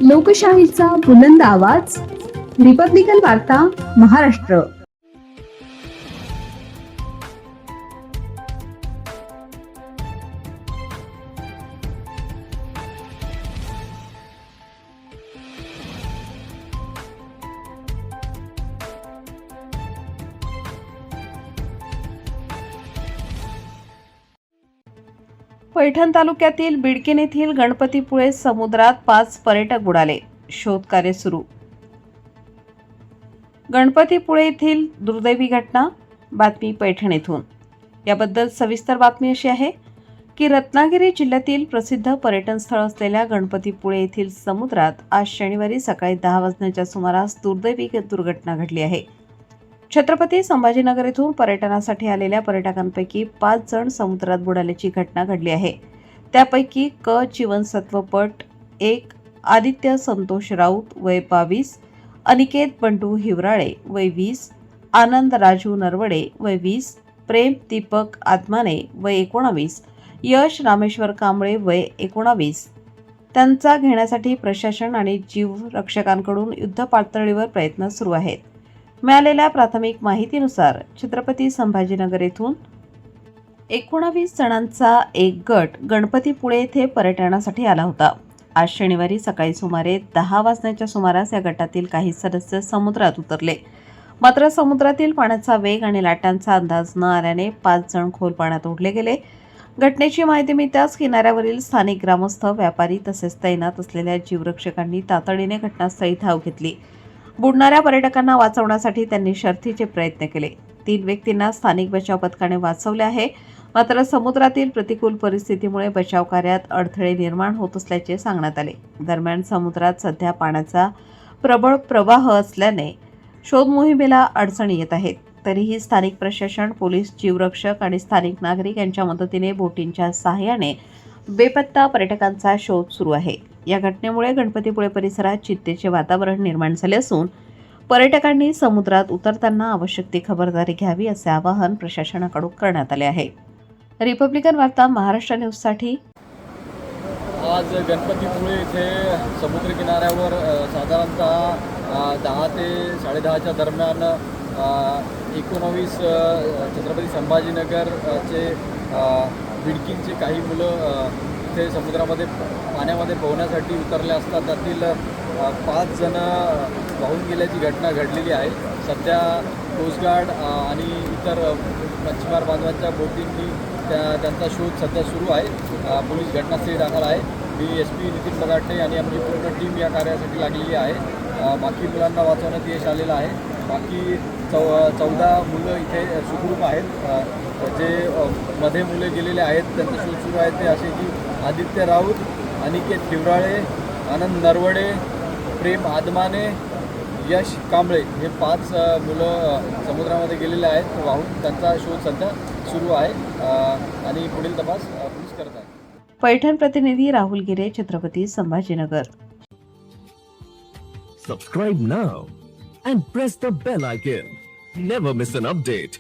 लोकशाहीचा बुलंद आवाज, रिपब्लिकन वार्ता महाराष्ट्र. पैठण तालुक्यातील बिडकीन येथील गणपतीपुळे समुद्रात 5 पर्यटक बुडाले. शोधकार्य सुरू. गणपतीपुळे येथील दुर्दैवी घटना. बातमी पैठण येथून. याबद्दल सविस्तर बातमी अशी आहे की रत्नागिरी जिल्ह्यातील प्रसिद्ध पर्यटन स्थळ असलेल्या गणपतीपुळे येथील समुद्रात आज शनिवारी सकाळी 10 वाजण्याच्या सुमारास दुर्दैवी दुर्घटना घडली आहे. छत्रपती संभाजीनगर येथून पर्यटनासाठी आलेल्या पर्यटकांपैकी 5 जण समुद्रात बुडाल्याची घटना घडली आहे. त्यापैकी क जीवनसत्वपट 1 आदित्य संतोष राऊत वय 22, अनिकेत बंडू हिवराळे वय 20, आनंद राजू नरवडे वय 20, प्रेम दीपक आदमाने वय 19, यश रामेश्वर कांबळे वय 19. त्यांचा घेण्यासाठी प्रशासन आणि जीवरक्षकांकडून युद्धपातळीवर प्रयत्न सुरू आहेत. मिळालेल्या प्राथमिक माहितीनुसार छत्रपती संभाजीनगर येथून 19 जणांचा एक गट गणपतीपुळे येथे पर्यटनासाठी आला होता. आज शनिवारी सकाळी सुमारे 10 वाजण्याच्या सुमारास या गटातील काही सदस्य समुद्रात उतरले. मात्र समुद्रातील पाण्याचा वेग आणि लाटांचा अंदाज न आल्याने 5 जण खोल पाण्यात ओढले गेले. घटनेची माहिती मिळताच किनाऱ्यावरील स्थानिक ग्रामस्थ, व्यापारी तसेच तैनात असलेल्या जीवरक्षकांनी तातडीने घटनास्थळी धाव घेतली. बुडणाऱ्या पर्यटकांना वाचवण्यासाठी त्यांनी शर्थीचे प्रयत्न केले. 3 व्यक्तींना स्थानिक बचाव पथकाने वाचवले आहे. मात्र समुद्रातील प्रतिकूल परिस्थितीमुळे बचाव कार्यात अडथळे निर्माण होत असल्याचे सांगण्यात आले. दरम्यान समुद्रात सध्या पाण्याचा प्रबळ प्रवाह असल्याने शोध मोहिमेला अडचणी येत आहेत. तरीही स्थानिक प्रशासन, पोलीस, जीवरक्षक आणि स्थानिक नागरिक यांच्या मदतीने बोटींच्या सहाय्याने बेपत्ता पर्यटकांचा शोध सुरू आहे. या घटनेमुळे गणपतीपुळे परिसरात चिंतेचे वातावरण निर्माण झाले असून पर्यटकांनी समुद्रात उतरताना आवश्यक ती खबरदारी घ्यावी असे आवाहन प्रशासनाकडून करण्यात आले आहे. रिपब्लिकन वार्ता महाराष्ट्र न्यूजसाठी. आज गणपतीपुळे येथे समुद्रकिनाऱ्यावर साधारणतः 10 ते 10:30च्या दरम्यान 19 छत्रपती संभाजीनगरचे बिडकीनचे काही मुलं इथे समुद्रामध्ये पाण्यामध्ये पोहण्यासाठी उतरले असतात. त्यातील 5 जण वाहून गेल्याची घटना घडलेली आहे. सध्या कोस्टगार्ड आणि इतर मच्छीमार बांधवांच्या बोटींनी त्यांचा शोध सध्या सुरू आहे. पोलीस घटनास्थळी दाखल आहे. DSP नितीन बगाटे आणि आमची पूर्ण टीम या कार्यासाठी लागलेली आहे. बाकी मुलांना वाचवण्यात यश आलेलं आहे. बाकी 14 मुलं इथे सुखरूप आहेत. जे मध्ये मुले गेलेले आहेत त्यांचा शोध सुरू आहे. ते असे की आदित्य राऊत, अनिकेत हिवराळे, आनंद नरवडे, प्रेम आदमाने, यश कांबळे हे 5 मुलं समुद्रामध्ये गेलेले आहेत वाहून. त्यांचा शोध सध्या सुरू आहे आणि पुढील तपास पोलीस करत आहेत. पैठण प्रतिनिधी राहुल गिरे, Chhatrapati Sambhajinagar. Subscribe now and press the bell icon. Never miss an update.